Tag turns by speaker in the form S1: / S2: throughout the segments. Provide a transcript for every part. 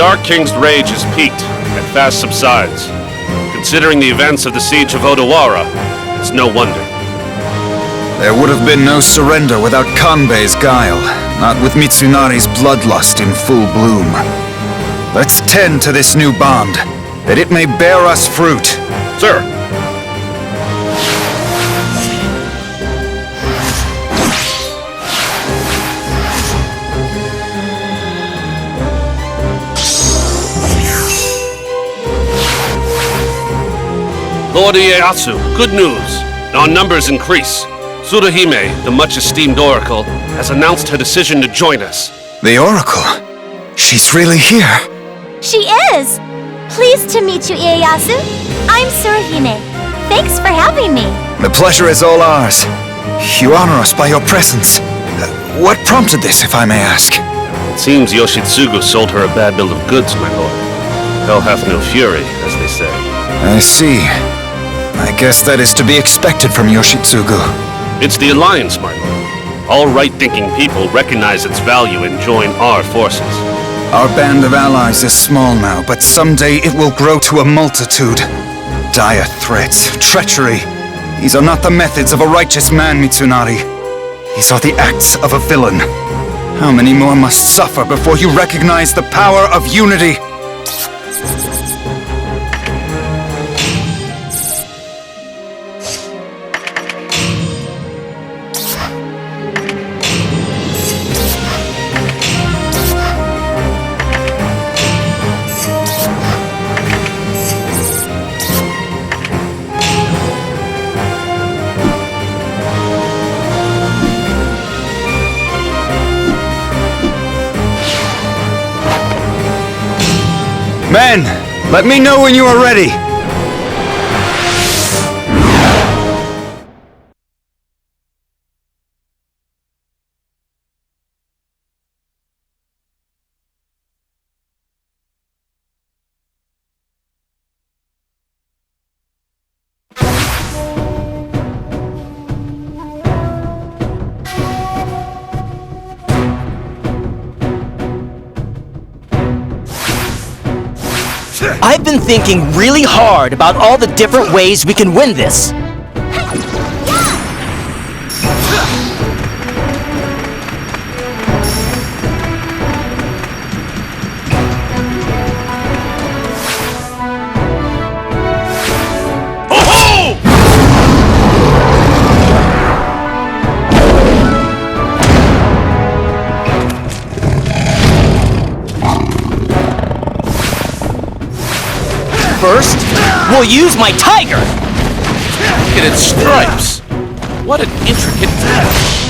S1: Dark King's rage has peaked and fast subsides. Considering the events of the siege of Odawara, it's no wonder.
S2: There would have been no surrender without Kanbei's guile, not with Mitsunari's bloodlust in full bloom. Let's tend to this new bond, that it may bear us fruit.
S1: Sir! Lord Ieyasu, good news. Our numbers increase. Tsuruhime, the much-esteemed Oracle, has announced her decision to join us.
S2: The Oracle? She's really here.
S3: She is! Pleased to meet you, Ieyasu. I'm Tsuruhime. Thanks for having me.
S2: The pleasure is all ours. You honor us by your presence. What prompted this, if I may ask?
S1: It seems Yoshitsugu sold her a bad bill of goods, my lord. Hell hath no fury, as they say.
S2: I see. I guess that is to be expected from Yoshitsugu.
S1: It's the Alliance, my lord. All right-thinking people recognize its value and join our forces.
S2: Our band of allies is small now, but someday it will grow to a multitude. Dire threats, treachery. These are not the methods of a righteous man, Mitsunari. These are the acts of a villain. How many more must suffer before you recognize the power of unity? Men, let me know when you are ready.
S4: I've been thinking really hard about all the different ways we can win this. First, we'll use my tiger!
S1: Look at its stripes! What an intricate task!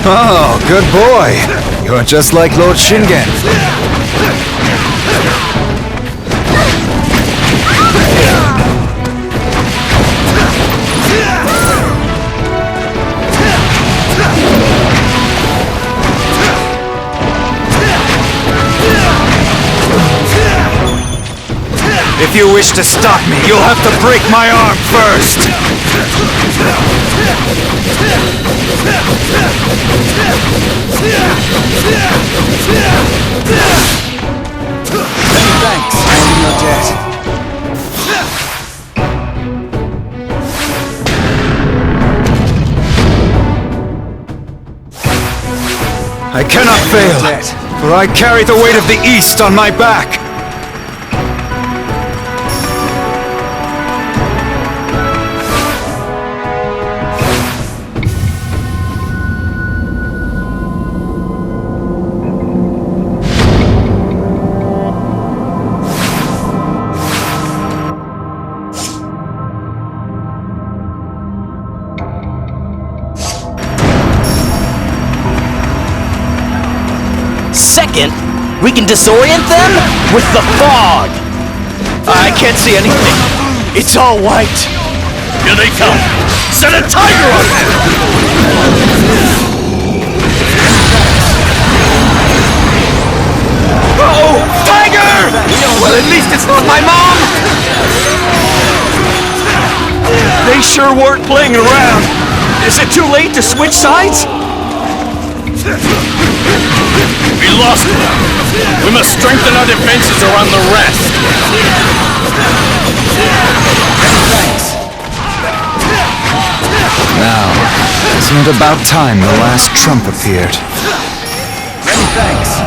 S2: Oh, good boy! You're just like Lord Shingen. If you wish to stop me, you'll have to break my arm first! Thanks, I'm in your debt. I cannot fail, for I carry the weight of the East on my back!
S4: Second, we can disorient them with the fog.
S5: I can't see anything. It's all white.
S1: Here they come! Set a tiger on them!
S5: Oh, tiger! Well, at least it's not my mom! They sure weren't playing around. Is it too late to switch sides? We lost them. We must strengthen our defenses around the rest.
S2: Now, isn't it about time the last trump appeared?
S5: Many thanks.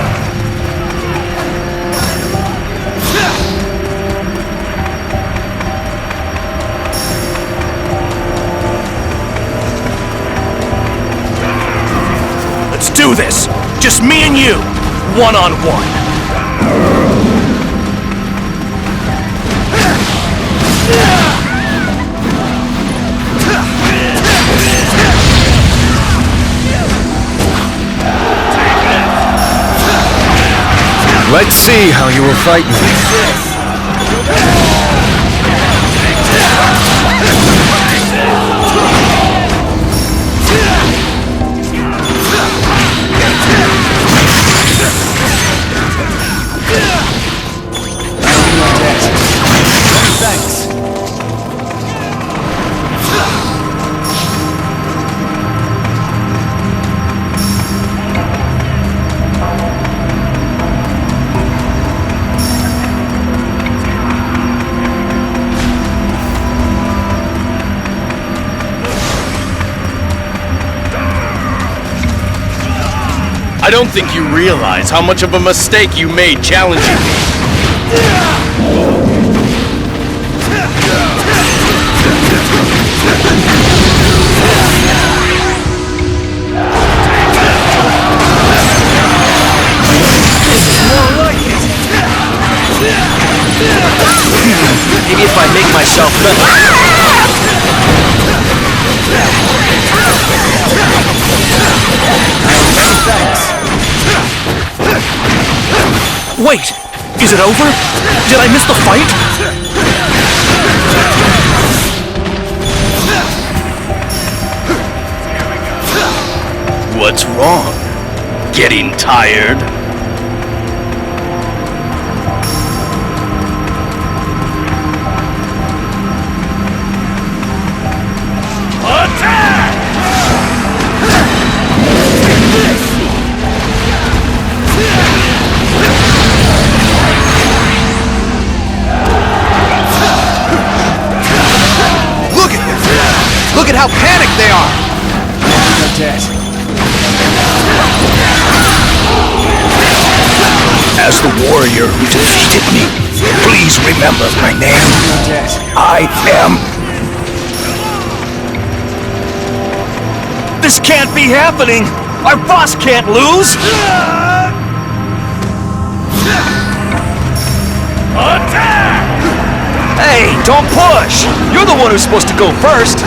S5: Let's do this! Just me and you! One-on-one!
S2: Let's see how you will fight me.
S5: Thanks. I don't think you realize how much of a mistake you made challenging me.
S4: Maybe if I make myself
S5: Wait! Is it over? Did I miss the fight? What's wrong? Getting tired? Attack! Look at how panicked they are! As the warrior who defeated me, please remember my name. I am... This can't be happening! Our boss can't lose! Attack! Hey, don't push! You're the one who's supposed to go first!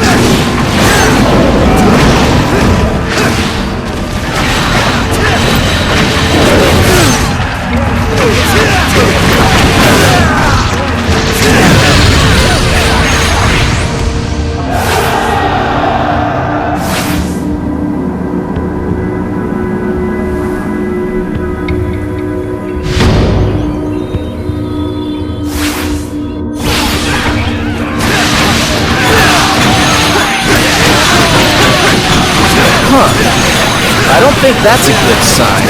S4: I don't think that's a good sign.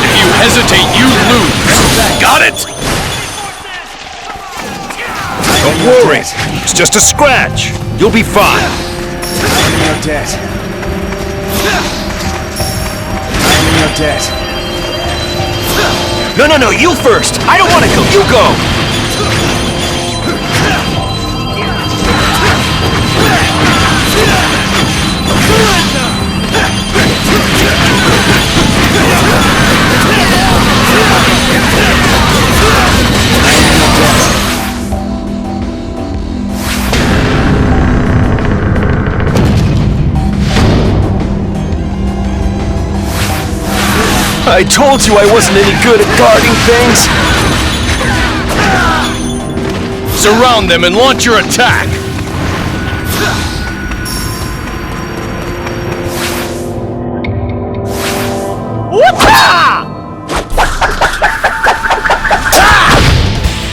S5: If you hesitate, you lose! Got it! Don't worry, it's just a scratch. You'll be fine.
S6: I'm in your debt. I'm in your debt.
S5: No, you first! I don't want to go, you go! I told you I wasn't any good at guarding things! Surround them and launch your attack!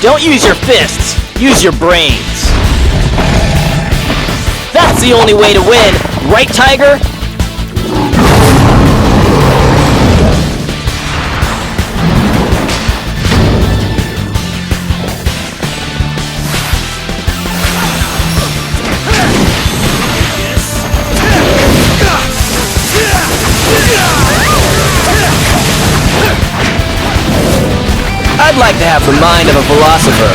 S4: Don't use your fists, use your brains. That's the only way to win, right, Tiger? I'd like to have the mind of a philosopher,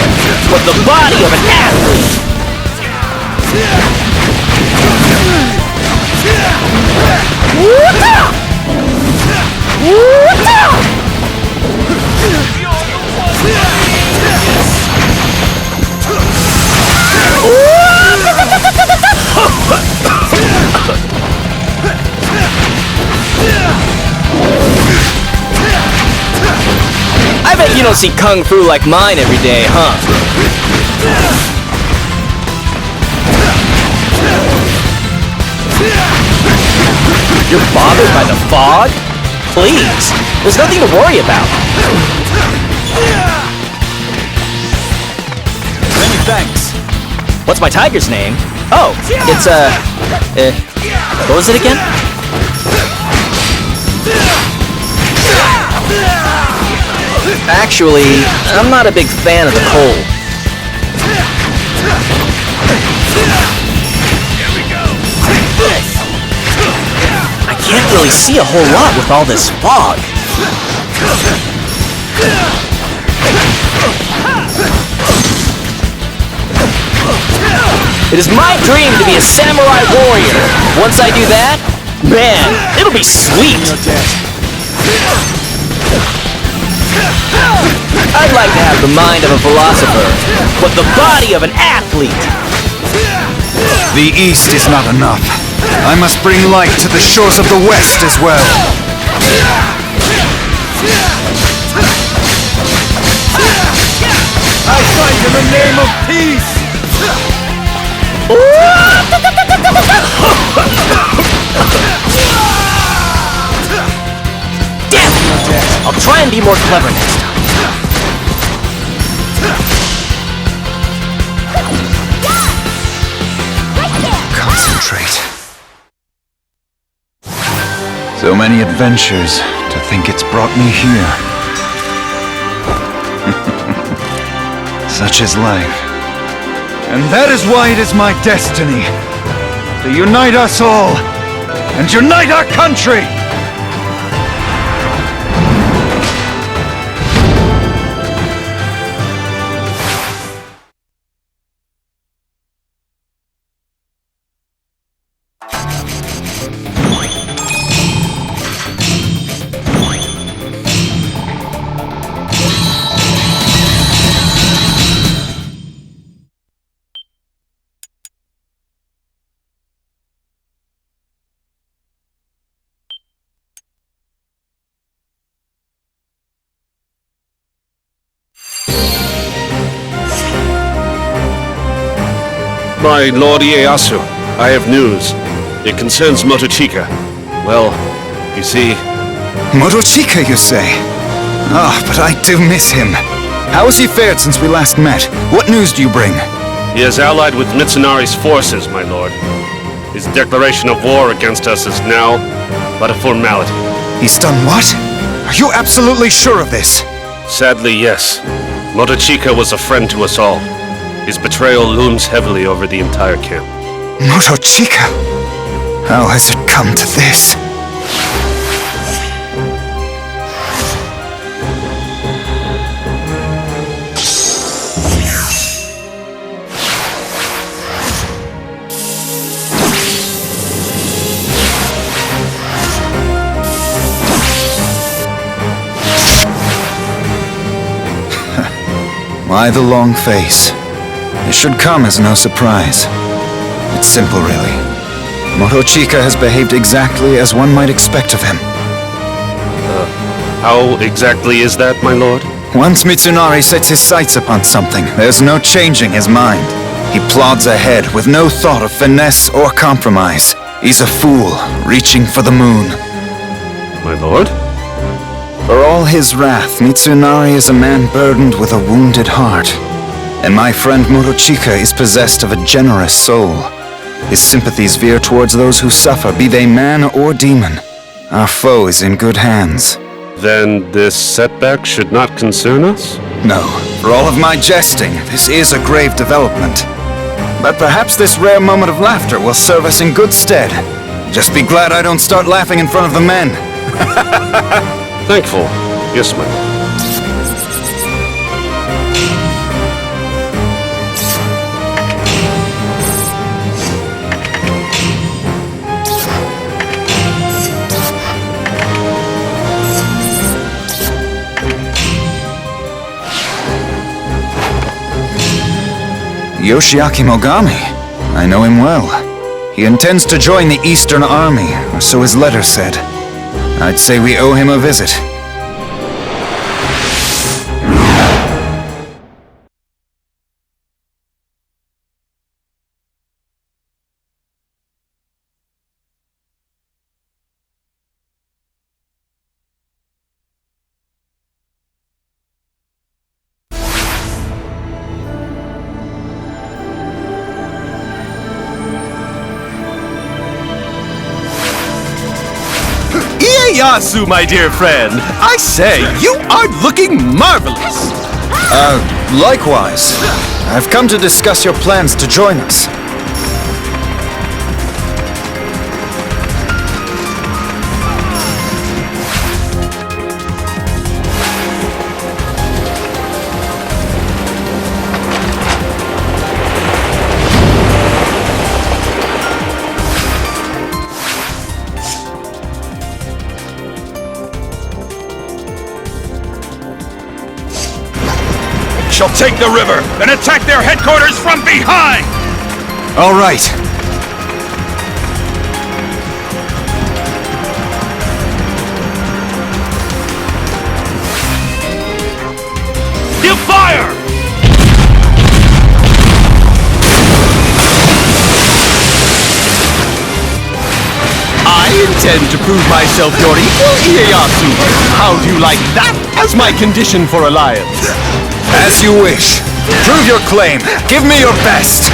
S4: but the body of an athlete! I bet you don't see kung fu like mine every day, huh? You're bothered by the fog? Please, there's nothing to worry about.
S6: Many thanks.
S4: What's my tiger's name? Oh, it's, what was it again? Actually, I'm not a big fan of the cold. I can't really see a whole lot with all this fog. It is my dream to be a samurai warrior. Once I do that, man, it'll be sweet. I'd like to have the mind of a philosopher, but the body of an athlete.
S2: The East is not enough. I must bring light to the shores of the West as well.
S6: I fight in the name of peace!
S4: Damn it! I'll try and be more clever next time.
S2: Concentrate. So many adventures, to think it's brought me here. Such is life. And that is why it is my destiny to unite us all and unite our country!
S1: My Lord Ieyasu, I have news. It concerns Motochika. Well, you see...
S2: Motochika, you say? Ah, but I do miss him. How has he fared since we last met? What news do you bring?
S1: He is allied with Mitsunari's forces, my lord. His declaration of war against us is now but a formality.
S2: He's done what? Are you absolutely sure of this?
S1: Sadly, yes. Motochika was a friend to us all. His betrayal looms heavily over the entire camp.
S2: Motochika? How has it come to this? Why the long face? It should come as no surprise. It's simple, really. Motochika has behaved exactly as one might expect of him.
S1: How exactly is that, my lord?
S2: Once Mitsunari sets his sights upon something, there's no changing his mind. He plods ahead with no thought of finesse or compromise. He's a fool, reaching for the moon.
S1: My lord?
S2: For all his wrath, Mitsunari is a man burdened with a wounded heart. And my friend Motochika is possessed of a generous soul. His sympathies veer towards those who suffer, be they man or demon. Our foe is in good hands.
S1: Then this setback should not concern us?
S2: No, for all of my jesting, this is a grave development. But perhaps this rare moment of laughter will serve us in good stead. Just be glad I don't start laughing in front of the men.
S1: Thankful. Yes, my lord.
S2: Yoshiaki Mogami. I know him well. He intends to join the Eastern Army, or so his letter said. I'd say we owe him a visit.
S6: Ieyasu, my dear friend. I say, you are looking marvelous.
S2: Likewise. I've come to discuss your plans to join us.
S6: Shall take the river and attack their headquarters from behind!
S2: All right.
S1: You fire!
S6: I intend to prove myself your equal, Ieyasu. How do you like that as my condition for alliance?
S2: As you wish. Prove your claim. Give me your best.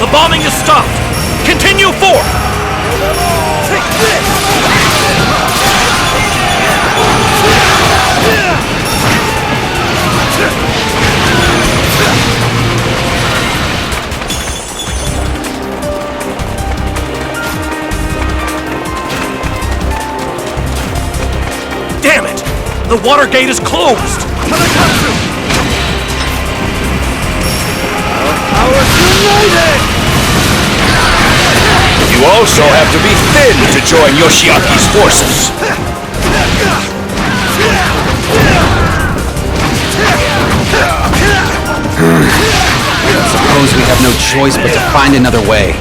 S1: The bombing is stopped! Continue forth!
S6: Take this!
S1: Damn it! The water gate is closed!
S6: Powers united!
S5: You also have to be thin to join Yoshiaki's forces.
S7: Suppose we have no choice but to find another way.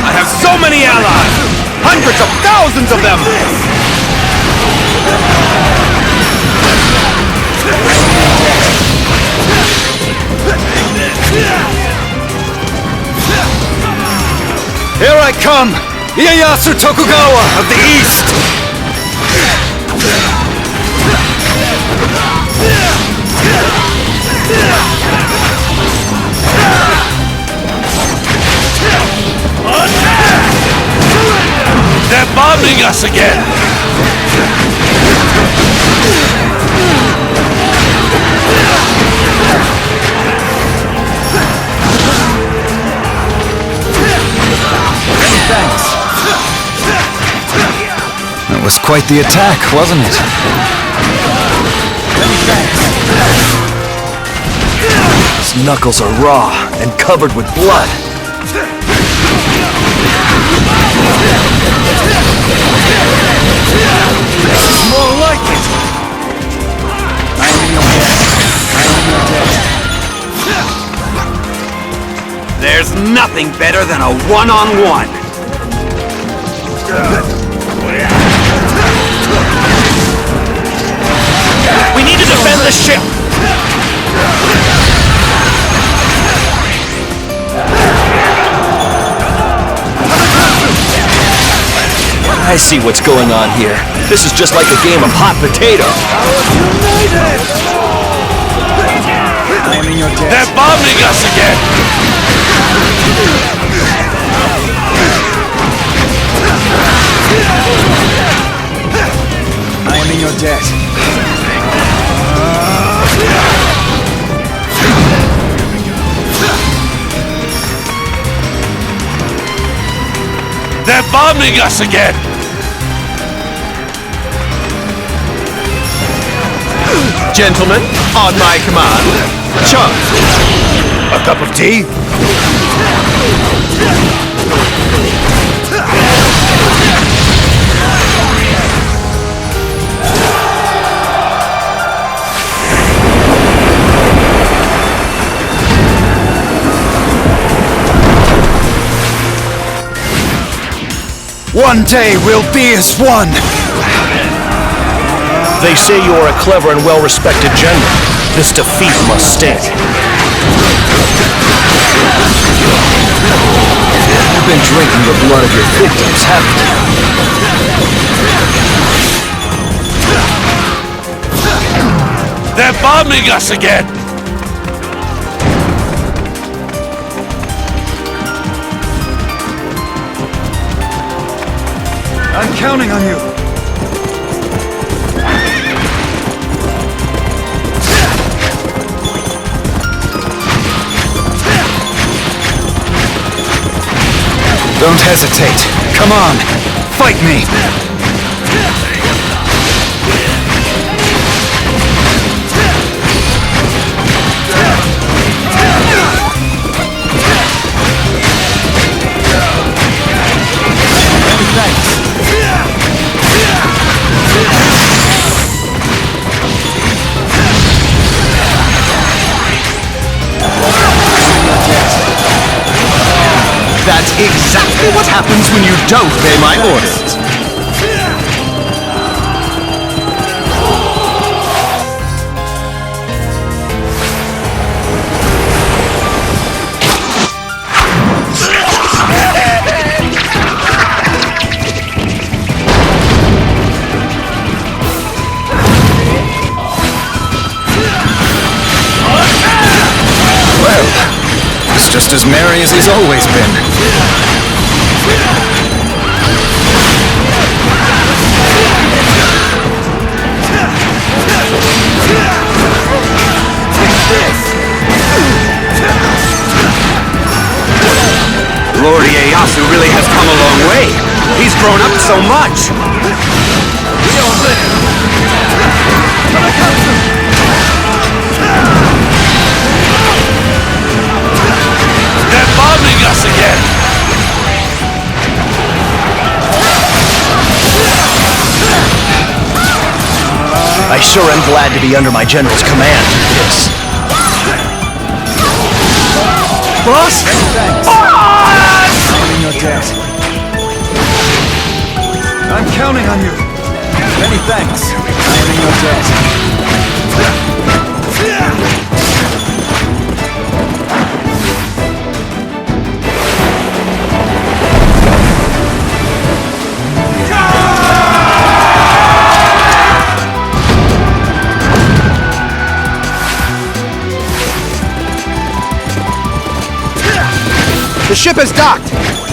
S6: I have so many allies! Hundreds of thousands of them!
S2: Here I come! Ieyasu Tokugawa of the East!
S1: They're bombing us again!
S6: Thanks.
S2: That was quite the attack, wasn't it?
S5: His knuckles are raw and covered with blood.
S6: More like it! There's nothing better than a one-on-one.
S1: We need to defend the ship!
S5: I see what's going on here. This is just like a game of hot potato.
S6: I am in your debt.
S1: They're bombing us again!
S6: I am in your debt.
S1: They're bombing us again!
S6: Gentlemen, on my command, charge.
S5: A cup of tea?
S2: One day we'll be as one!
S5: They say you are a clever and well-respected general. This defeat must sting.
S7: You've been drinking the blood of your victims, haven't you?
S1: They're bombing us again!
S2: I'm counting on you! Don't hesitate. Come on. Fight me.
S6: That's exactly what happens when you don't obey my orders.
S2: It's just as merry as he's always been.
S7: Lord Ieyasu really has come a long way. He's grown up so much.
S1: They're bombing us again!
S5: I sure am glad to be under my general's command. Yes.
S6: Boss?
S2: Your debt. I'm counting on you. Many thanks. Paying your debt.
S6: The ship is docked!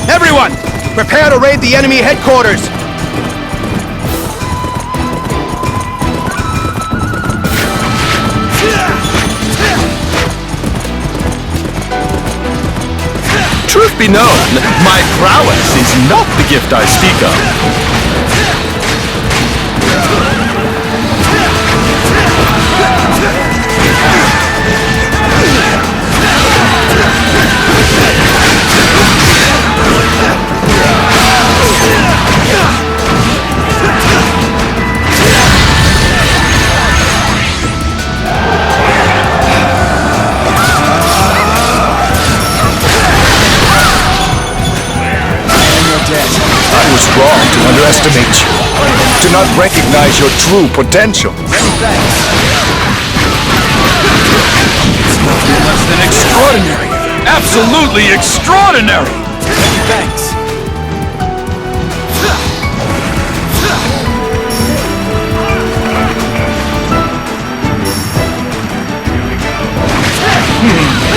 S6: Everyone, prepare to raid the enemy headquarters! Truth be known, my prowess is not the gift I speak of.
S5: I was wrong to underestimate you, to not recognize your true potential.
S1: It's nothing less than extraordinary! Absolutely extraordinary!
S2: Thanks.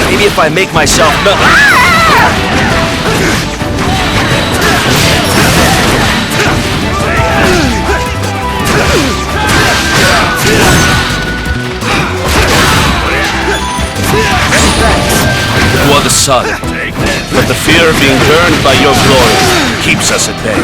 S5: Maybe if I make myself
S1: You are the sun, but the fear of being burned by your glory keeps us at bay.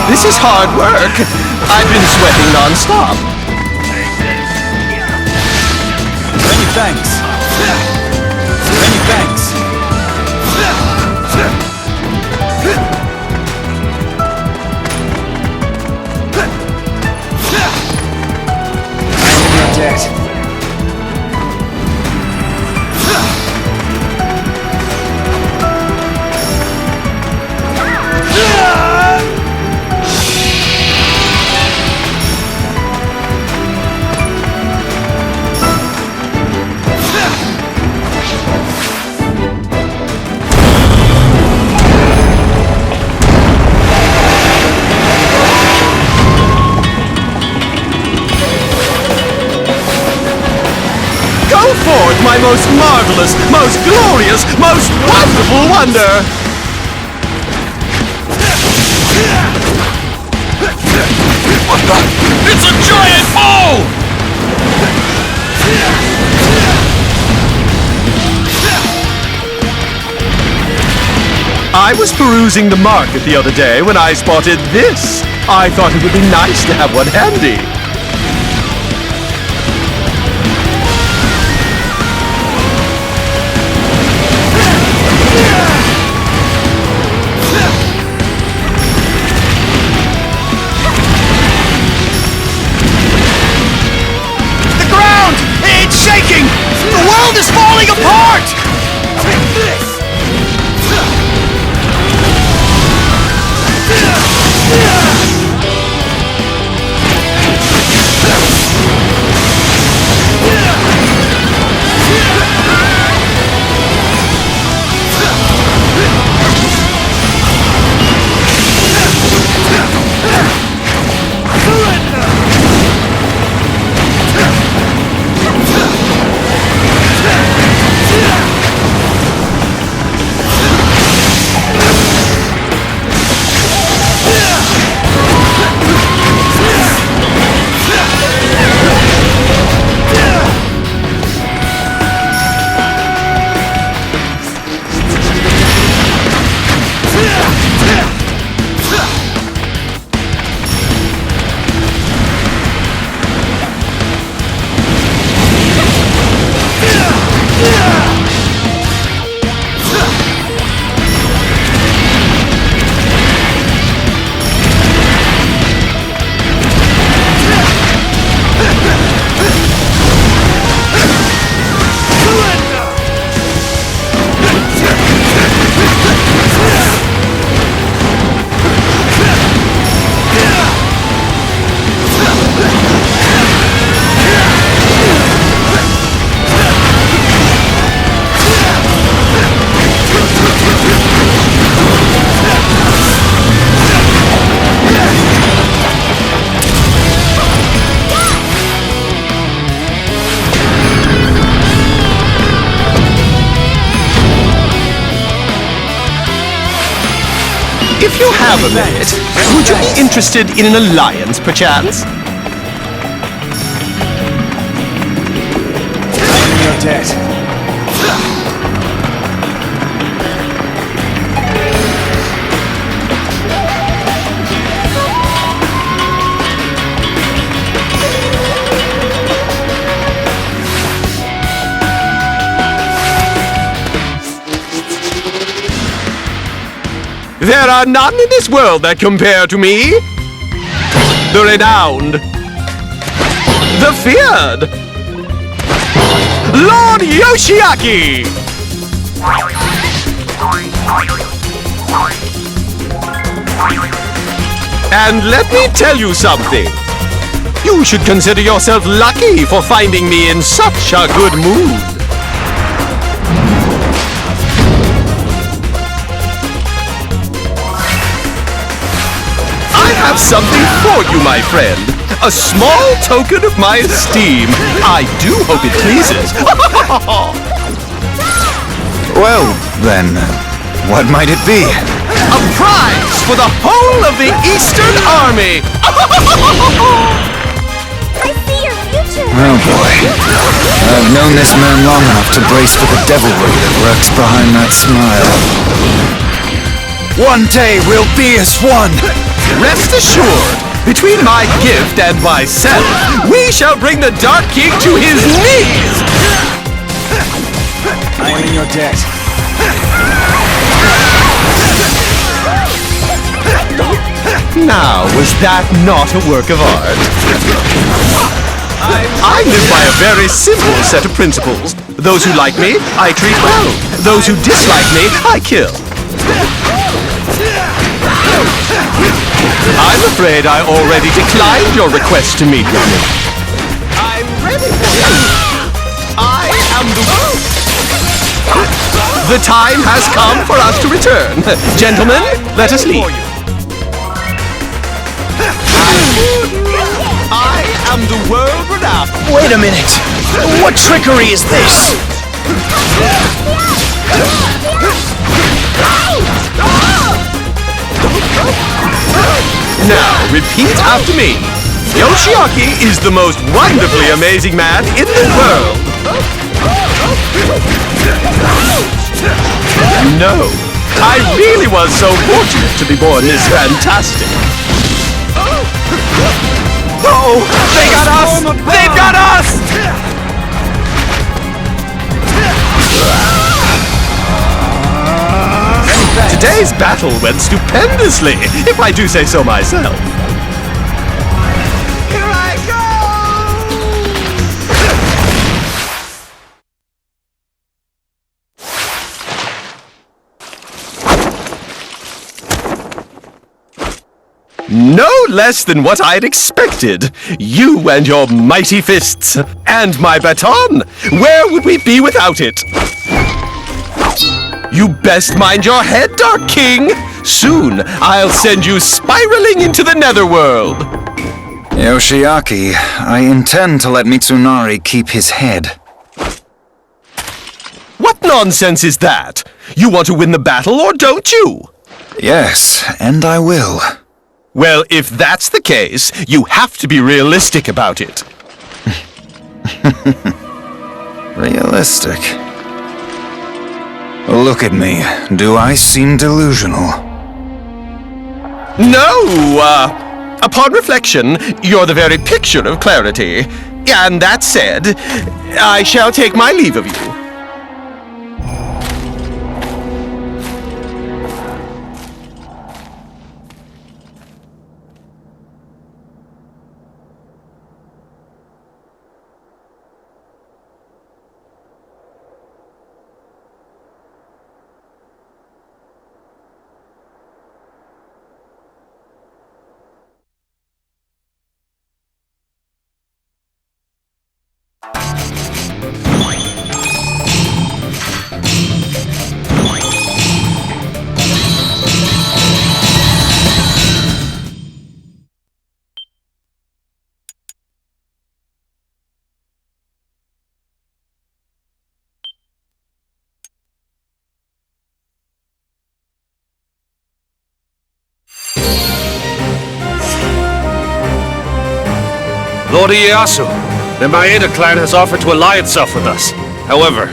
S6: This is hard work. I've been sweating non-stop.
S2: Many thanks. Many thanks. I am in your debt.
S6: Forth, my most marvelous, most glorious, most wonderful wonder!
S1: What the? It's a giant bow!
S6: I was perusing the market the other day when I spotted this. I thought it would be nice to have one handy.
S5: Shaking! The world is falling apart! Take this!
S6: If you have a minute, would you be interested in an alliance, perchance?
S2: I'm in your debt.
S6: There are none in this world that compare to me. The renowned, the feared, Lord Yoshiaki! And let me tell you something. You should consider yourself lucky for finding me in such a good mood. I have something for you, my friend. A small token of my esteem. I do hope it pleases.
S2: Well, then, what might it be?
S6: A prize for the whole of the Eastern Army!
S3: I see your future!
S2: Oh boy. I've known this man long enough to brace for the devilry that lurks behind that smile. One day we'll be as one!
S6: Rest assured, between my gift and myself, we shall bring the Dark King to his knees!
S5: I am in your debt.
S6: Now, was that not a work of art? I live by a very simple set of principles. Those who like me, I treat well. Those who dislike me, I kill. I'm afraid I already declined your request to meet with me. I'm ready for you. I am the world. The time has come for us to return. Gentlemen, let us leave. I am the world renowned.
S5: Wait a minute. What trickery is this?
S6: Now, repeat after me. Yoshiaki is the most wonderfully amazing man in the world. No, I really was so fortunate to be born this fantastic. Oh, they got us! They've got us! Today's battle went stupendously, if I do say so myself. Here I go! No less than what I'd expected. You and your mighty fists. And my baton. Where would we be without it? You best mind your head, Dark King! Soon, I'll send you spiraling into the netherworld!
S2: Yoshiaki, I intend to let Mitsunari keep his head.
S6: What nonsense is that? You want to win the battle, or don't you?
S2: Yes, and I will.
S6: Well, if that's the case, you have to be realistic about it.
S2: Realistic. Look at me. Do I seem delusional?
S6: No, upon reflection, you're the very picture of clarity. And that said, I shall take my leave of you.
S1: Lord Ieyasu, the Maeda clan has offered to ally itself with us. However,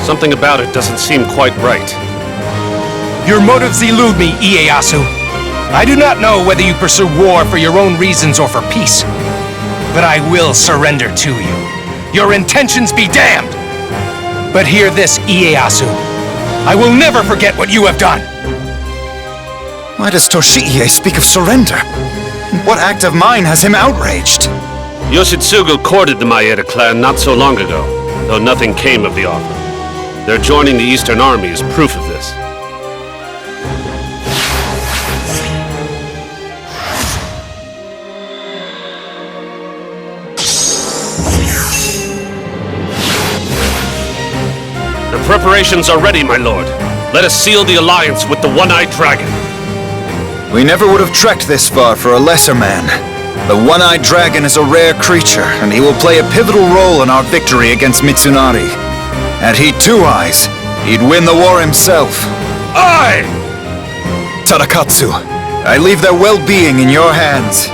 S1: something about it doesn't seem quite right.
S8: Your motives elude me, Ieyasu. I do not know whether you pursue war for your own reasons or for peace. But I will surrender to you. Your intentions be damned! But hear this, Ieyasu. I will never forget what you have done!
S2: Why does Toshiie speak of surrender? What act of mine has him outraged?
S1: Yoshitsugu courted the Maeda clan not so long ago, though nothing came of the offer. Their joining the Eastern Army is proof of this. The preparations are ready, my lord. Let us seal the alliance with the One-Eyed Dragon.
S2: We never would have trekked this far for a lesser man. The One-Eyed Dragon is a rare creature, and he will play a pivotal role in our victory against Mitsunari. Had he two eyes, he'd win the war himself.
S1: Aye!
S2: Tadakatsu, I leave their well-being in your hands.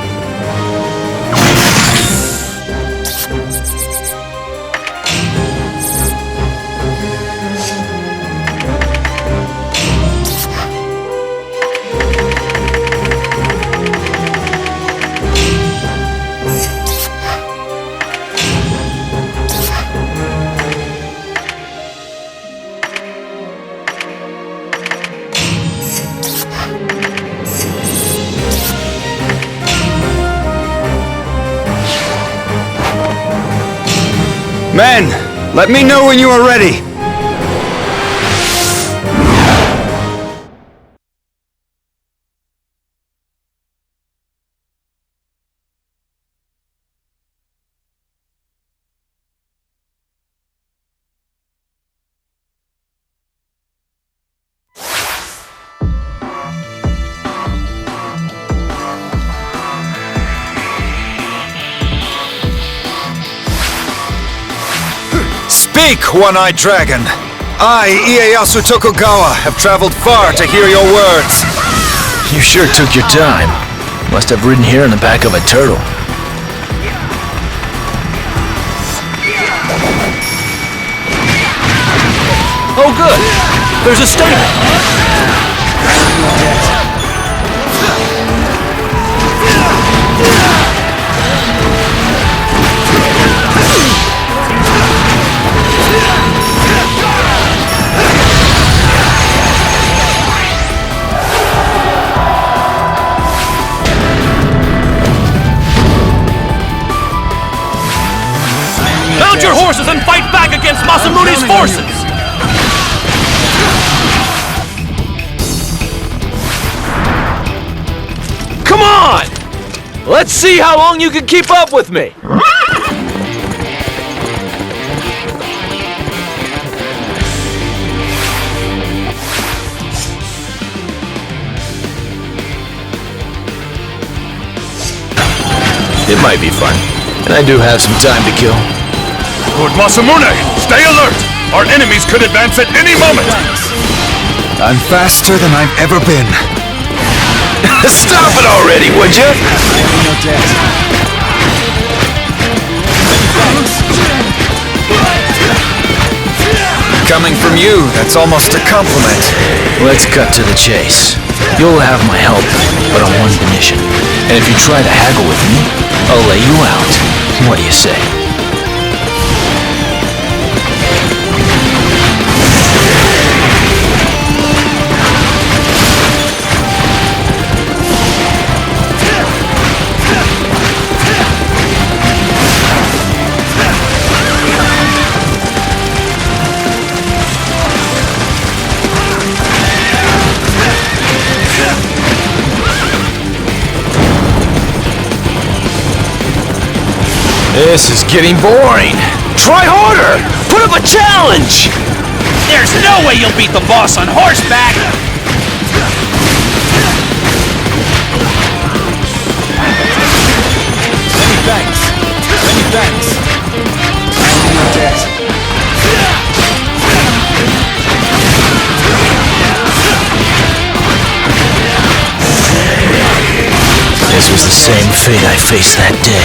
S2: Men, let me know when you are ready. Speak, One-Eyed Dragon! I, Ieyasu Tokugawa, have traveled far to hear your words.
S5: You sure took your time. Must have ridden here on the back of a turtle.
S4: Oh, good. There's a stable. Mount your horses and fight back against Masamune's forces! Come on! Let's see how long you can keep up with me!
S5: It might be fun. And I do have some time to kill.
S8: Lord Masamune, stay alert! Our enemies could advance at any moment!
S2: I'm faster than I've ever been.
S5: Stop it already, would you?
S2: Coming from you, that's almost a compliment.
S5: Let's cut to the chase. You'll have my help, but on one condition. And if you try to haggle with me, I'll lay you out. What do you say? This is getting boring. Try harder! Put up a challenge!
S4: There's no way you'll beat the boss on horseback!
S2: Many thanks. Many thanks. I'm in debt.
S5: This was the same fate I faced that day.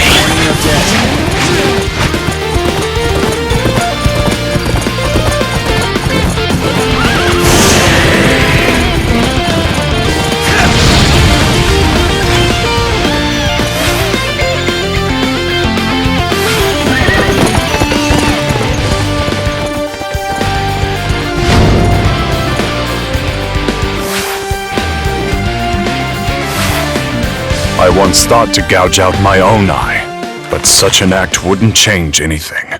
S9: I once thought to gouge out my own eye, but such an act wouldn't change anything.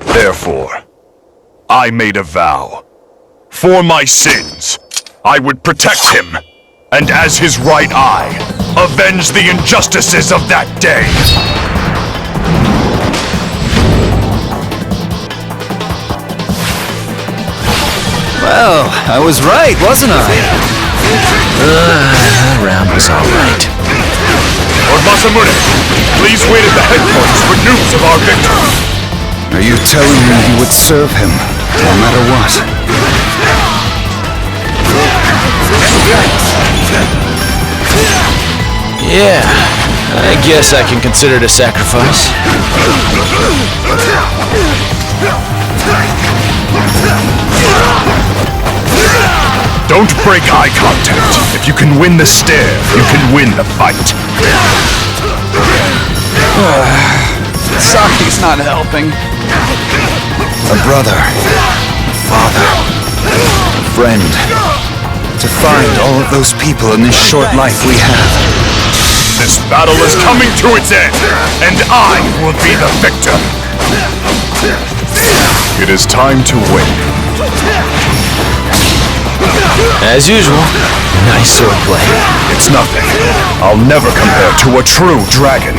S9: Therefore, I made a vow. For my sins, I would protect him, and as his right eye, avenge the injustices of that day.
S2: Well, I was right, wasn't I?
S5: That round was all right.
S9: Lord Masamune, please wait at the headquarters for news of our victory.
S2: Are you telling me you would serve him, no matter what?
S5: Yeah, I guess I can consider it a sacrifice.
S9: Don't break eye contact. If you can win the stare, you can win the fight.
S2: Saki's not helping. A brother, a father, a friend. To find all of those people in this short life we have.
S9: This battle is coming to its end, and I will be the victor. It is time to win.
S5: As usual, nice swordplay.
S9: It's nothing. I'll never compare to a true dragon.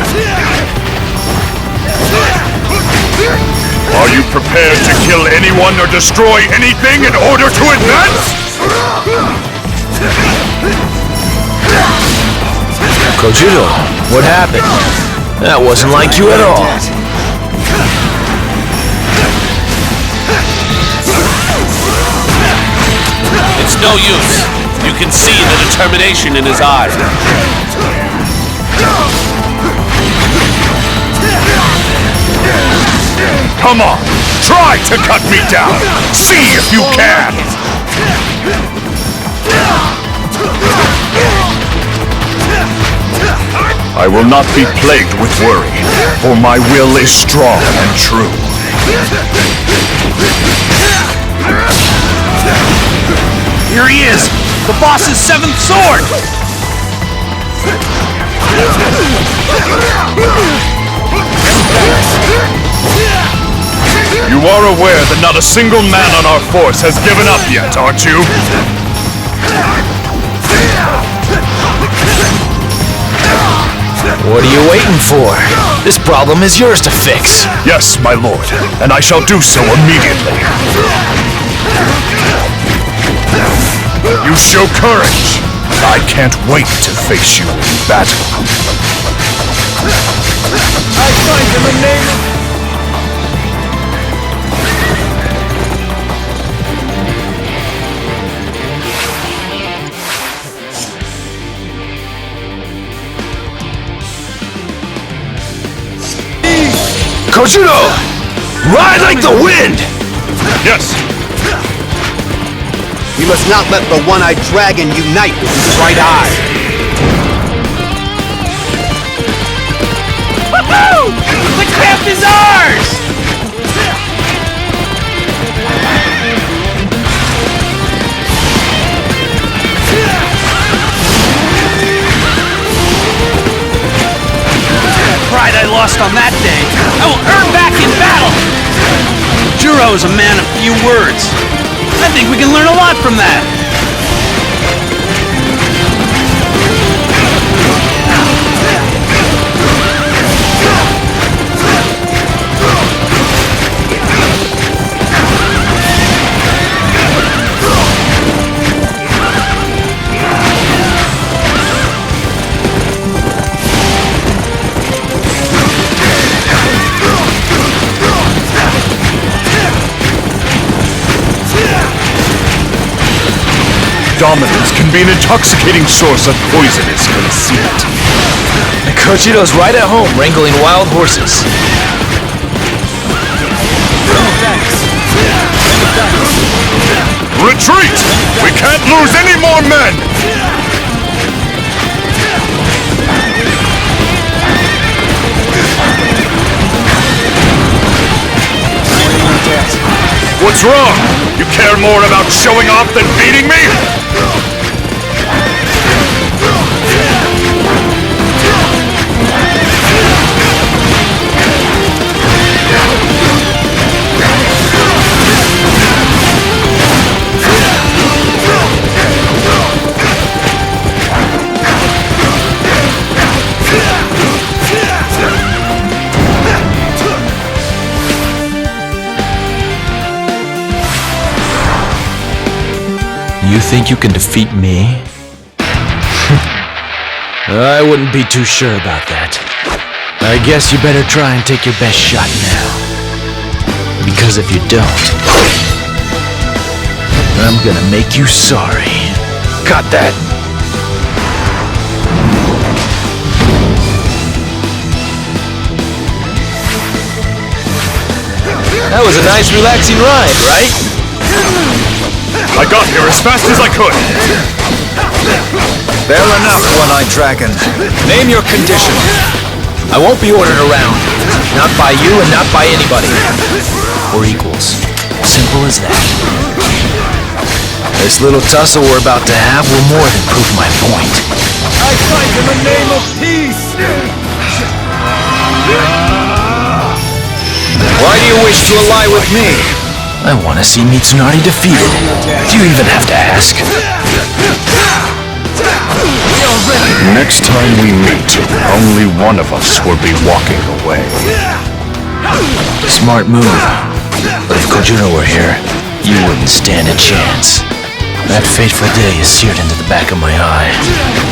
S9: Are you prepared to kill anyone or destroy anything in order to advance?
S5: Kojiro, what happened? That wasn't like you at all.
S1: It's no use. You can see the determination in his eyes.
S9: Come on, try to cut me down. See if you can. I will not be plagued with worry, for my will is strong and true.
S6: Here he is! The boss's 7th sword!
S9: You are aware that not a single man on our force has given up yet, aren't you?
S5: What are you waiting for? This problem is yours to fix.
S9: Yes, my lord, and I shall do so immediately. You show courage. I can't wait to face you in battle.
S6: I find him a name.
S5: Kojiro! Ride like the wind!
S9: Yes.
S7: We must not let the one-eyed dragon unite with his right eye.
S6: Woohoo! The camp is ours! Pride I lost on that day, I will earn back in battle! Juro is a man of few words. I think we can learn a lot from that.
S9: Dominance can be an intoxicating source of poisonous conceit.
S5: Kojiro's right at home wrangling wild horses.
S9: Retreat! We can't lose any more men! What's wrong? You care more about showing off than beating me?
S5: You think you can defeat me? I wouldn't be too sure about that. I guess you better try and take your best shot now. Because if you don't, I'm gonna make you sorry. Got that.
S4: That was a nice, relaxing ride, right?
S9: I got here as fast as I could.
S2: Fair enough, One-Eyed Dragon. Name your condition.
S5: I won't be ordered around. Not by you and not by anybody. We're equals. Simple as that. This little tussle we're about to have will more than prove my point.
S2: I fight in the name of peace! Why do you wish to ally with me?
S5: I want to see Mitsunari defeated. Do you even have to ask?
S9: Next time we meet, only one of us will be walking away.
S5: Smart move. But if Kojiro were here, you wouldn't stand a chance. That fateful day is seared into the back of my eye.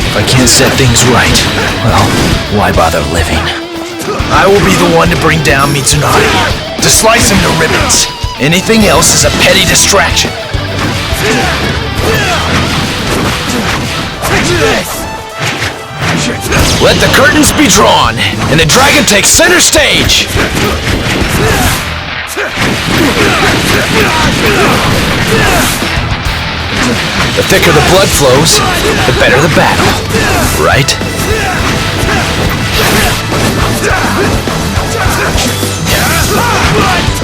S5: If I can't set things right, well, why bother living? I will be the one to bring down Mitsunari, to slice him to ribbons. Anything else is a petty distraction. Let the curtains be drawn, and the dragon takes center stage! The thicker the blood flows, the better the battle, right?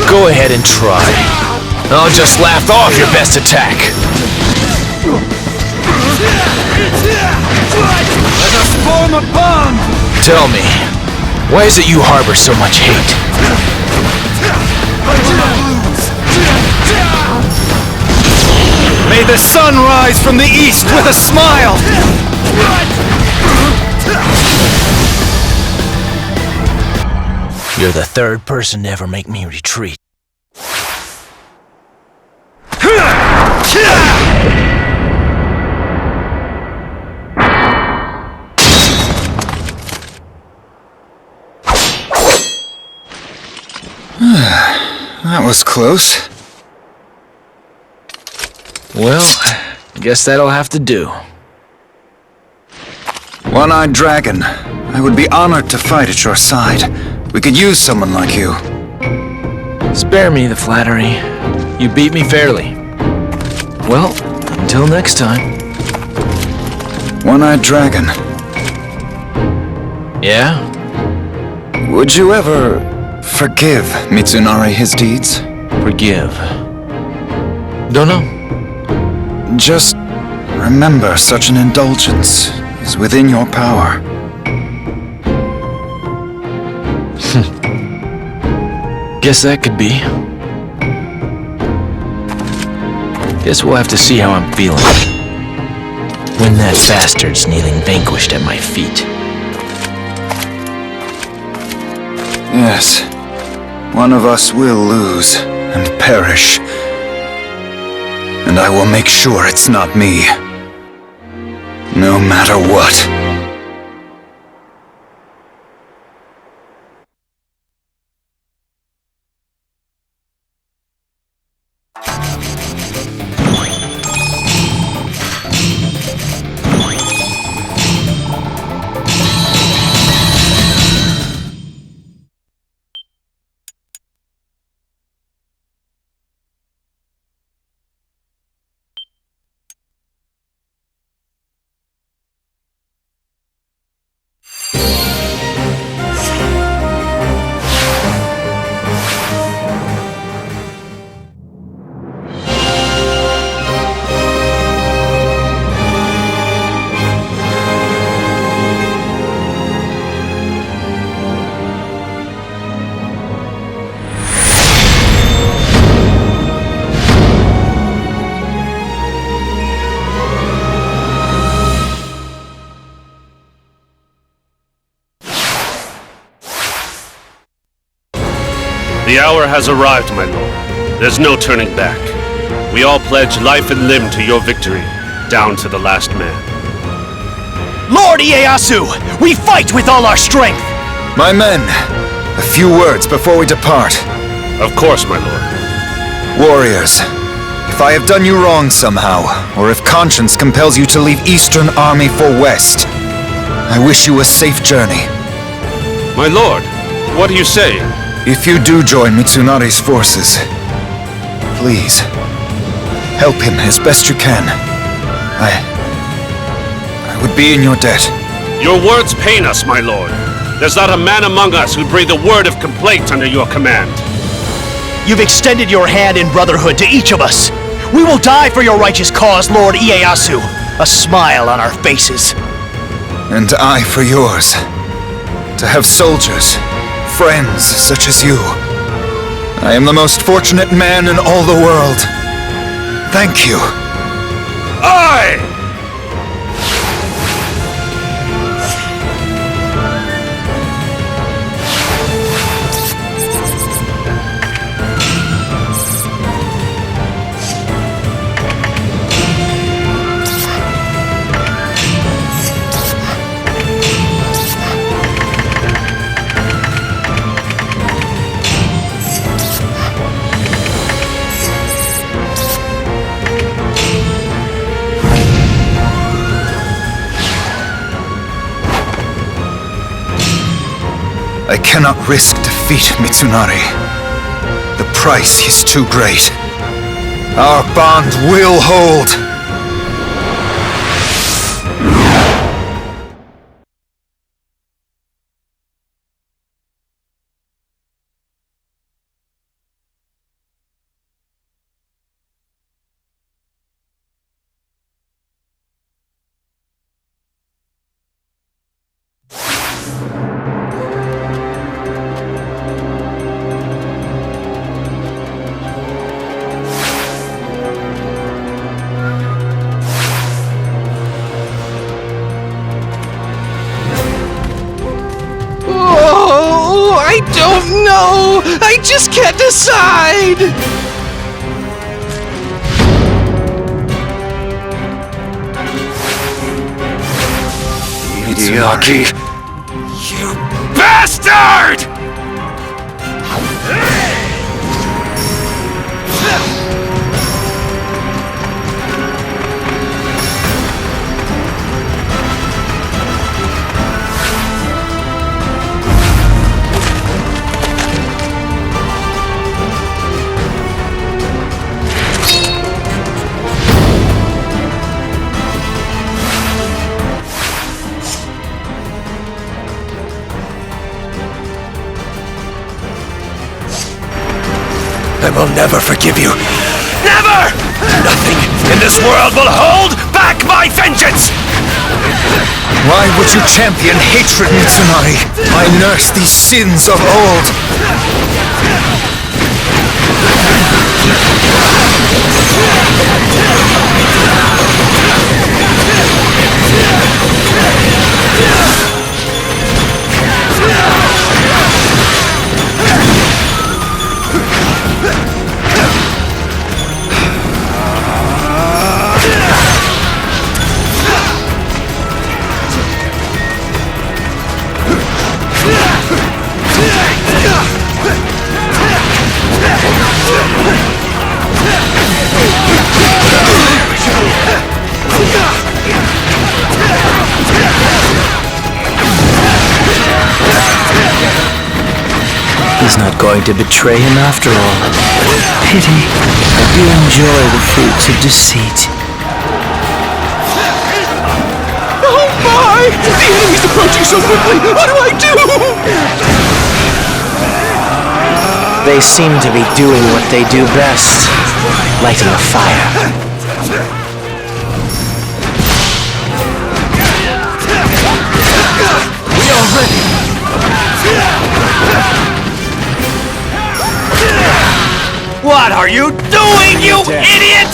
S5: Go ahead and try. I'll just laugh off your best attack.
S2: Let us form a bond!
S5: Tell me, why is it you harbor so much hate?
S2: May the sun rise from the east with a smile!
S5: You're the third person to ever make me retreat.
S2: That was close.
S5: Well, guess that'll have to do.
S2: One-Eyed Dragon, I would be honored to fight at your side. We could use someone like you.
S5: Spare me the flattery. You beat me fairly. Well, until next time.
S2: One-Eyed Dragon,
S5: Yeah?
S2: would you ever forgive Mitsunari his deeds?
S5: Forgive. Don't know.
S2: Just remember, such an indulgence is within your power.
S5: Guess that could be. Guess we'll have to see how I'm feeling when that bastard's kneeling vanquished at my feet.
S2: Yes, one of us will lose and perish. And I will make sure it's not me. No matter what.
S1: The hour has arrived, my lord. There's no turning back. We all pledge life and limb to your victory, down to the last man.
S8: Lord Ieyasu, we fight with all our strength!
S2: My men, a few words before we depart.
S1: Of course, my lord.
S2: Warriors, If I have done you wrong somehow, or if conscience compels you to leave Eastern Army for West, I wish you a safe journey.
S1: My lord, what do you say?
S2: If you do join Mitsunari's forces, please, help him as best you can. I would be in your debt.
S1: Your words pain us, my lord. There's not a man among us who'd breathe a word of complaint under your command.
S10: You've extended your hand in brotherhood to each of us. We will die for your righteous cause, Lord Ieyasu. A smile on our faces.
S2: And I for yours. To have soldiers, friends such as you. I am the most fortunate man in all the world. Thank you.
S1: Aye!
S2: I cannot risk defeat, Mitsunari. The price is too great. Our bond will hold.
S6: Oh, I don't know. I just can't decide.
S2: Mitsunari.
S1: You bastard!
S5: I will never forgive you. Never! Nothing in this world will hold back my vengeance!
S2: Why would you champion hatred, Mitsunari? I nursed these sins of old.
S5: He's not going to betray him after all. Pity. I do enjoy the fruits of deceit.
S6: Oh my! The enemy's approaching so quickly! What do I do?
S4: They seem to be doing what they do best, lighting a fire.
S6: We are ready!
S10: What are you doing, you idiot?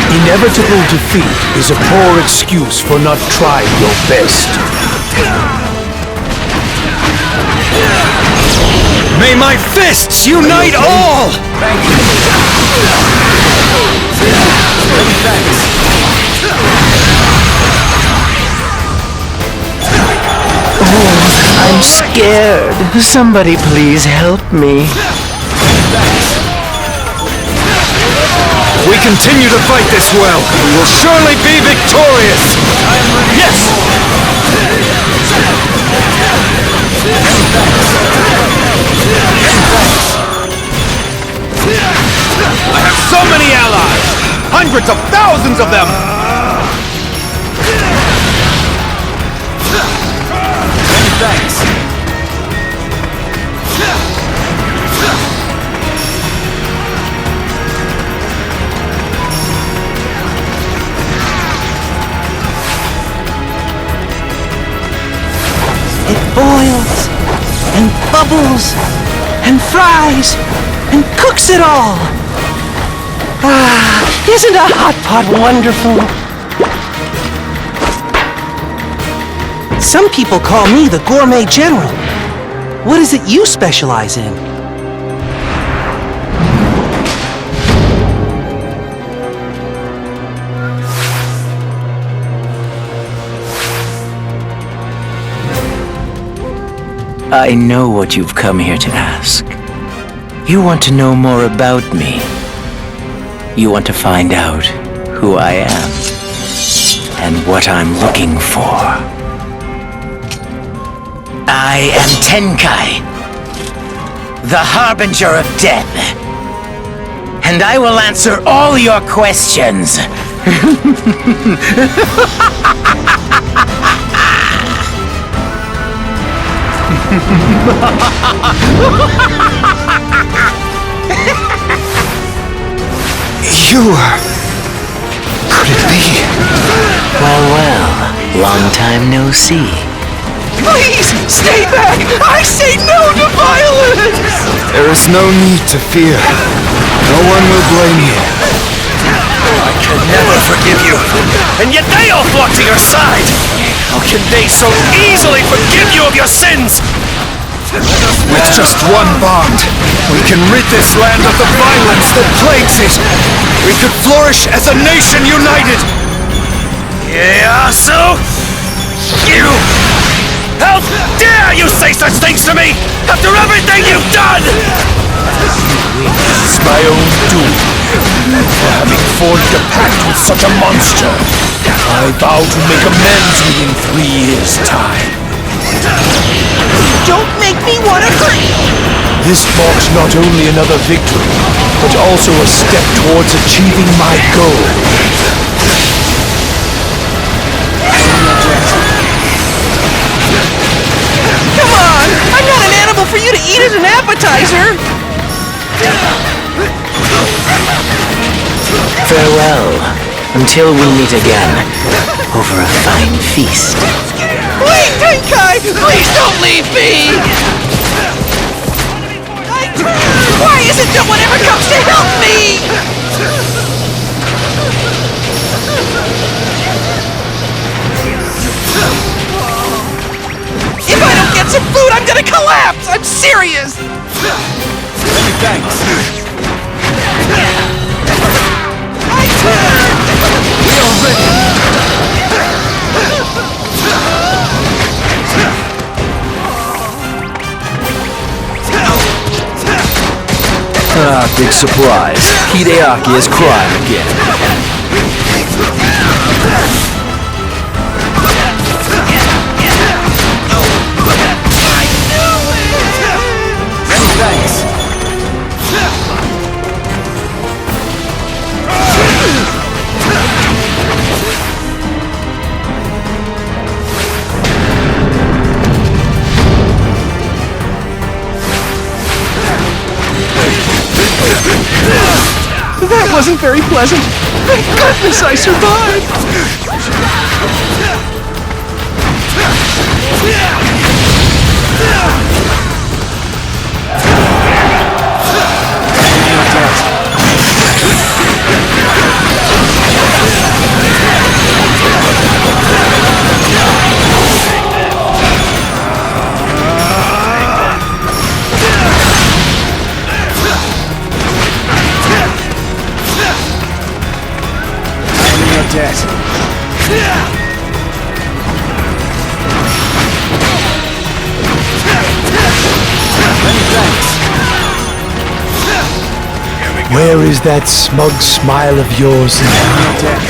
S5: He
S8: Inevitable defeat is a poor excuse for not trying your best.
S2: May my fists unite all!
S5: I'm scared. Somebody please help me.
S2: We continue to fight this well. We will surely be victorious!
S6: Yes! I have so many allies! Hundreds of thousands of them! Thanks.
S11: It boils, and bubbles, and fries, and cooks it all. Ah, isn't a hot pot wonderful? Some people call me the Gourmet General. What is it you specialize in?
S5: I know what you've come here to ask. You want to know more about me. You want to find out who I am and what I'm looking for. I am Tenkai, the Harbinger of Death, and I will answer all your questions.
S2: You are... Could it be?
S5: Well, long time no see.
S11: Please, stay back! I say no to violence!
S2: There is no need to fear. No one will blame you.
S10: I can never forgive you, and yet they all flock to your side! How can they so easily forgive you of your sins?
S2: With just one bond, we can rid this land of the violence that plagues it. We could flourish as a nation united.
S10: Ieyasu! You! How dare you say such things to me after everything you've done!
S8: It's my own doom for having forged a pact with such a monster. I vow to make amends within 3 years' time.
S11: Don't make me want to hurt you!
S8: This marks not only another victory, but also a step towards achieving my goal.
S11: Come on! I'm not an animal for you to eat as an appetizer!
S5: Farewell, until we meet again, over a fine feast.
S11: Wait, Tenkai! Please don't leave me! Why is it no one ever comes to help me? If I don't get some food, I'm gonna collapse! I'm serious!
S6: Many thanks. We are ready.
S10: Ah, big surprise. Hideaki is crying again.
S6: Thanks.
S11: That wasn't very pleasant. Thank goodness I survived!
S10: Where is that smug smile of yours now?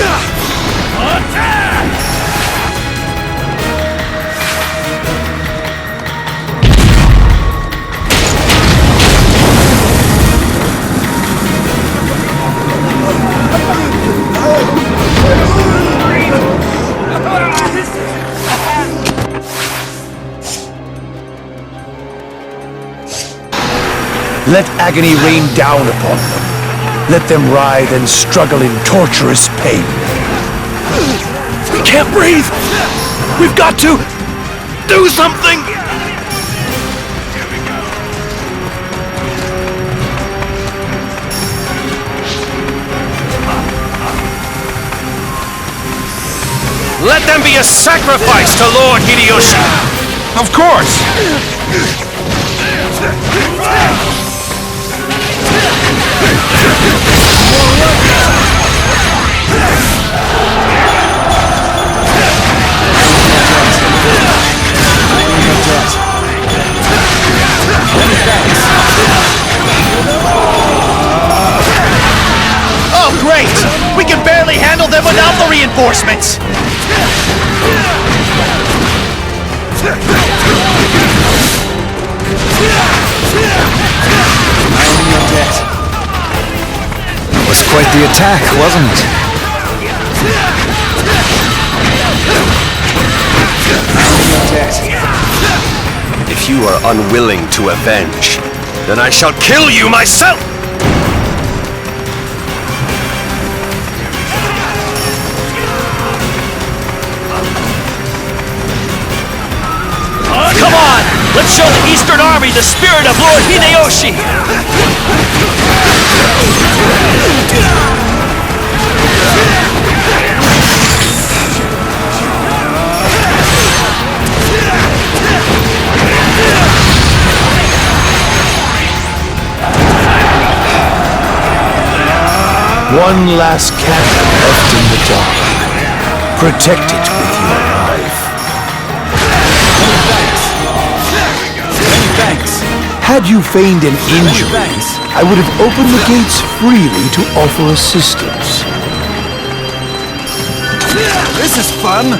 S10: Let agony rain down upon them. Let them writhe and struggle in torturous pain. We can't breathe! We've got to do something!
S1: Let them be a sacrifice to Lord Hideyoshi!
S8: Of course!
S10: Oh, great! We can barely handle them without the reinforcements!
S2: It was quite the attack, wasn't it?
S7: If you are unwilling to avenge, then I shall kill you myself!
S4: Come on! Let's show the Eastern Army the spirit of Lord Hideyoshi!
S10: One last candle left in the dark. Protect it with your life. Had you feigned an injury, I would have opened the gates freely to offer assistance.
S2: This is fun!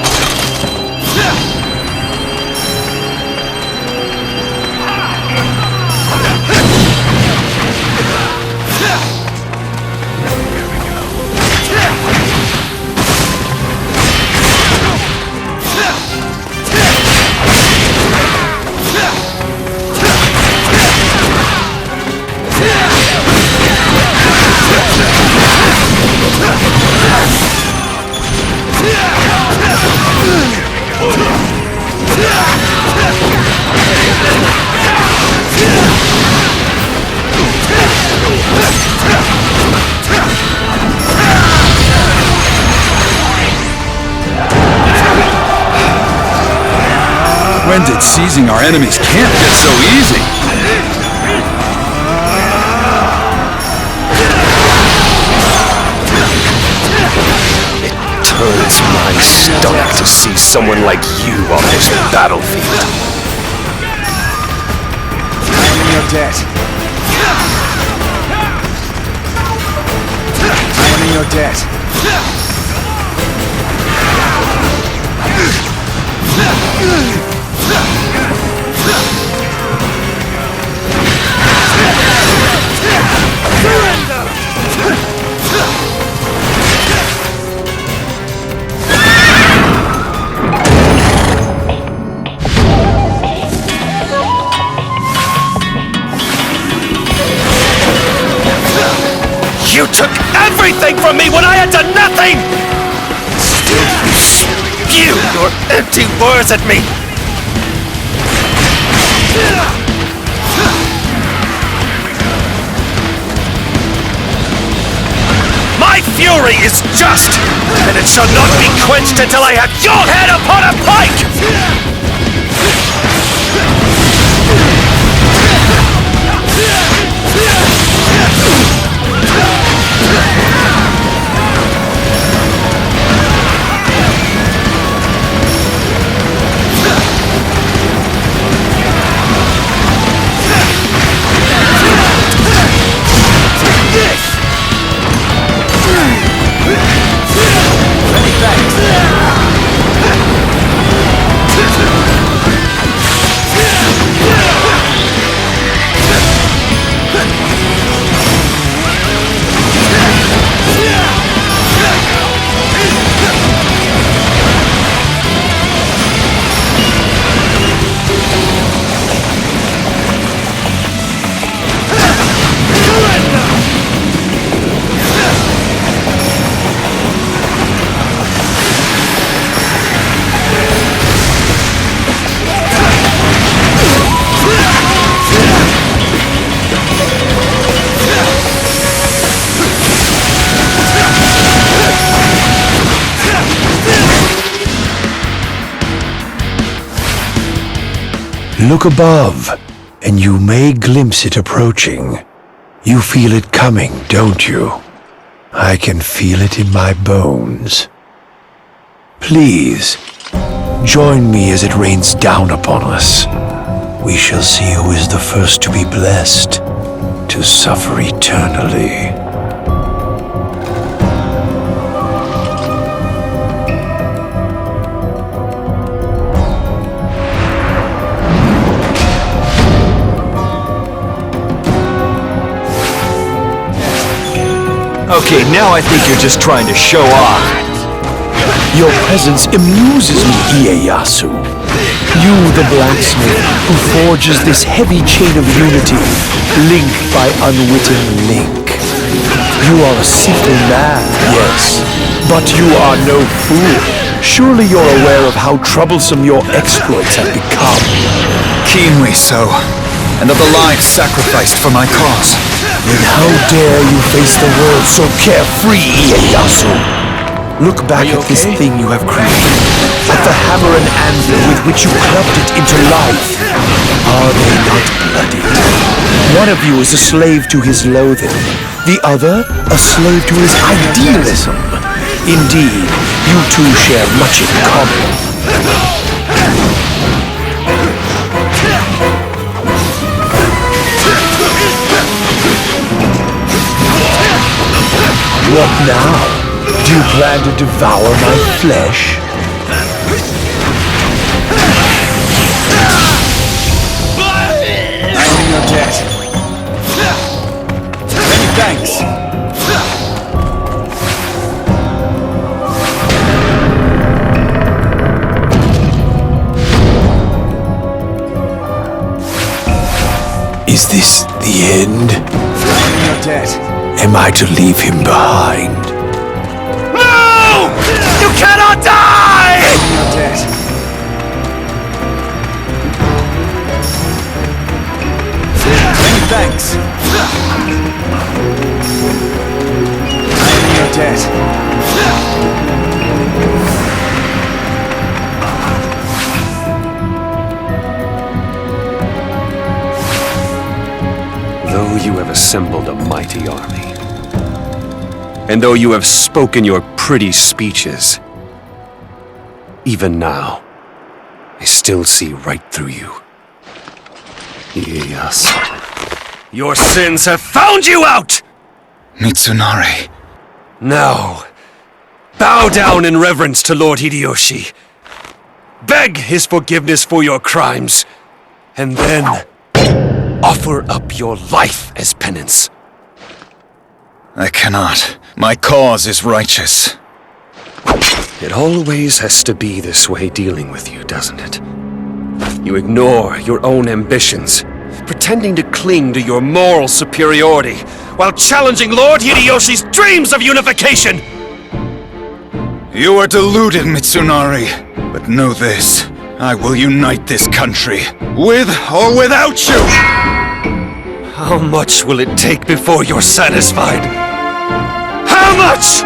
S2: When did seizing our enemy's camp get so easy?
S7: It turns my stomach to see someone like you on this battlefield.
S2: I'm your debt. I'm in your debt.
S1: You took everything from me when I had done nothing! Still you spew your empty words at me! My fury is just, and it shall not be quenched until I have your head upon a pike!
S10: Look above, and you may glimpse it approaching. You feel it coming, don't you? I can feel it in my bones. Please, join me as it rains down upon us. We shall see who is the first to be blessed, to suffer eternally.
S6: Okay, now I think you're just trying to show off.
S10: Your presence amuses me, Ieyasu. You, the blacksmith, who forges this heavy chain of unity, link by unwitting link. You are a simple man, yes, but you are no fool. Surely you're aware of how troublesome your exploits have become.
S2: Keenly so, and of the lives sacrificed for my cause.
S10: Then how dare you face the world so carefree, Ieyasu? Look back at this thing you have created, at the hammer and anvil with which you clubbed it into life. Are they not bloodied? One of you is a slave to his loathing, the other a slave to his idealism. Indeed, you two share much in common. What now? Do you plan to devour my flesh?
S2: I owe your debt. Many thanks.
S10: Is this the end?
S2: I owe your debt.
S10: Am I to leave him behind?
S6: No! You cannot die!
S2: Your debt. Many thanks. I owe your debt.
S7: Though you have assembled a mighty army, and though you have spoken your pretty speeches, even now, I still see right through you. Ieyasu, your sins have found you out!
S2: Mitsunari.
S7: Now, bow down in reverence to Lord Hideyoshi. Beg his forgiveness for your crimes, and then offer up your life as penance.
S2: I cannot. My cause is righteous.
S7: It always has to be this way dealing with you, doesn't it? You ignore your own ambitions, pretending to cling to your moral superiority, while challenging Lord Hideyoshi's dreams of unification!
S2: You are deluded, Mitsunari. But know this. I will unite this country, with or without you!
S7: How much will it take before you're satisfied? How much?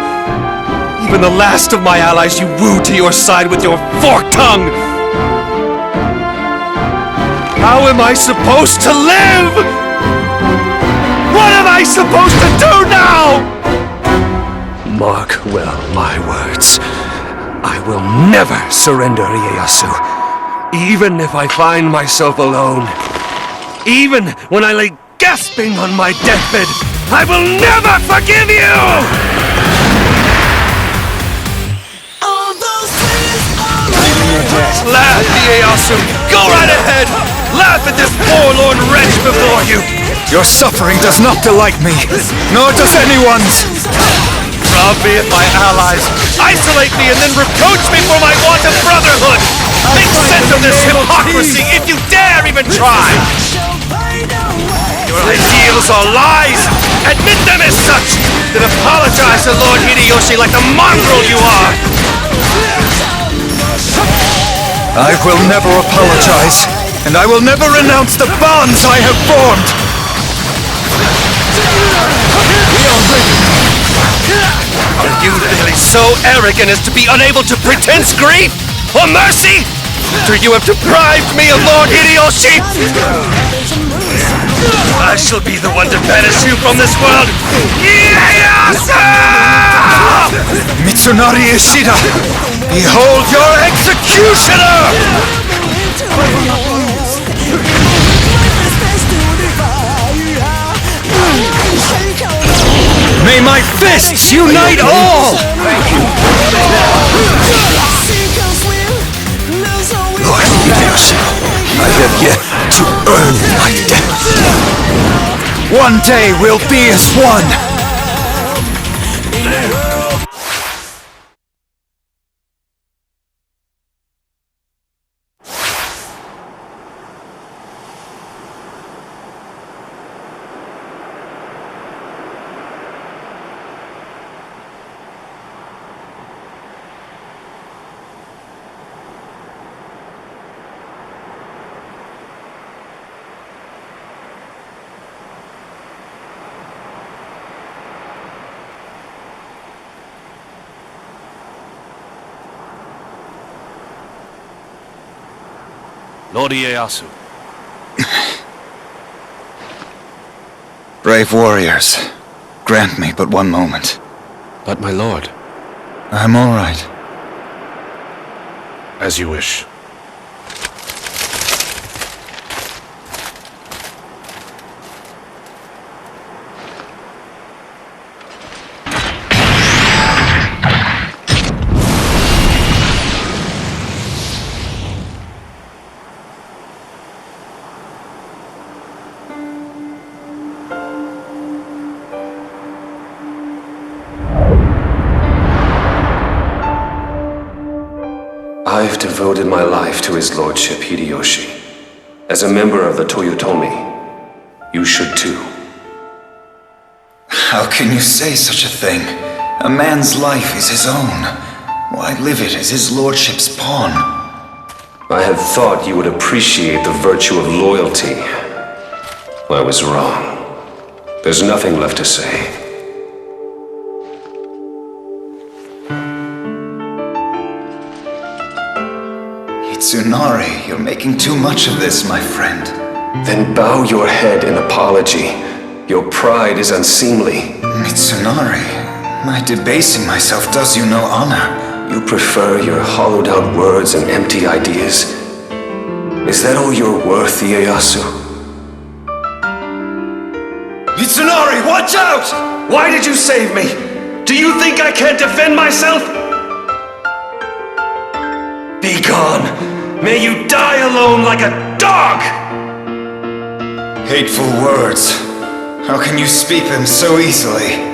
S7: Even the last of my allies you wooed to your side with your forked tongue! How am I supposed to live? What am I supposed to do now? Mark well my words. I will never surrender, Ieyasu. Even if I find myself alone. Even when I lay gasping on my deathbed, I will never forgive you! Laugh, Ieyasu! Go right ahead! Laugh at this forlorn wretch before you!
S2: Your suffering does not delight me, nor does anyone's!
S7: Rob me of my allies, isolate me, and then reproach me for my want of brotherhood! Make sense of this hypocrisy if you dare even try! Your ideals are lies! Admit them as such! Then apologize to Lord Hideyoshi like the mongrel you are!
S2: I will never apologize, and I will never renounce the bonds I have formed!
S7: Are you really so arrogant as to be unable to pretense grief or mercy? after you have deprived me of Lord Hideyoshi! I shall be the one to banish you from this world! Ieyasu!
S2: Mitsunari Ishida, behold your executioner! May my fists unite all!
S10: Lord Ieyasu, I have yet to earn my death.
S2: One day we'll be as one!
S1: Lord Ieyasu.
S2: Brave warriors, grant me but one moment.
S1: But my lord.
S2: I'm all right.
S1: As you wish. I've devoted my life to his lordship Hideyoshi. As a member of the Toyotomi, you should too.
S2: How can you say such a thing? A man's life is his own. Why live it as his lordship's pawn?
S1: I had thought you would appreciate the virtue of loyalty. I was wrong. There's nothing left to say.
S2: Tsunari, you're making too much of this, my friend.
S1: Then bow your head in apology. Your pride is unseemly.
S2: Mitsunari, my debasing myself does you no honor.
S1: You prefer your hollowed-out words and empty ideas? Is that all you're worth, Ieyasu?
S7: Mitsunari, watch out! Why did you save me? Do you think I can't defend myself? Be gone! May you die alone like a dog!
S2: Hateful words. How can you speak them so easily?